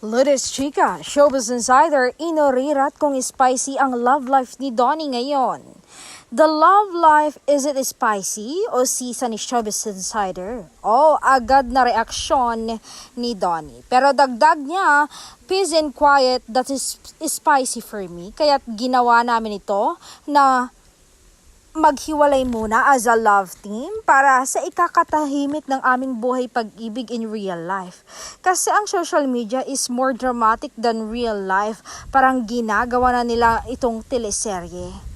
Ludis Chica, Showbiz Insider, inorirat kung spicy ang love life ni Donnie ngayon. The love life, is it spicy o sisa ni Showbiz Insider? Agad na reaksyon ni Donnie. Pero dagdag niya, peace and quiet, that is spicy for me. Kaya't ginawa namin ito na maghiwalay muna as a love team para sa ikakatahimik ng aming buhay pag-ibig in real life. Kasi ang social media is more dramatic than real life. Parang ginagawa na nila itong teleserye.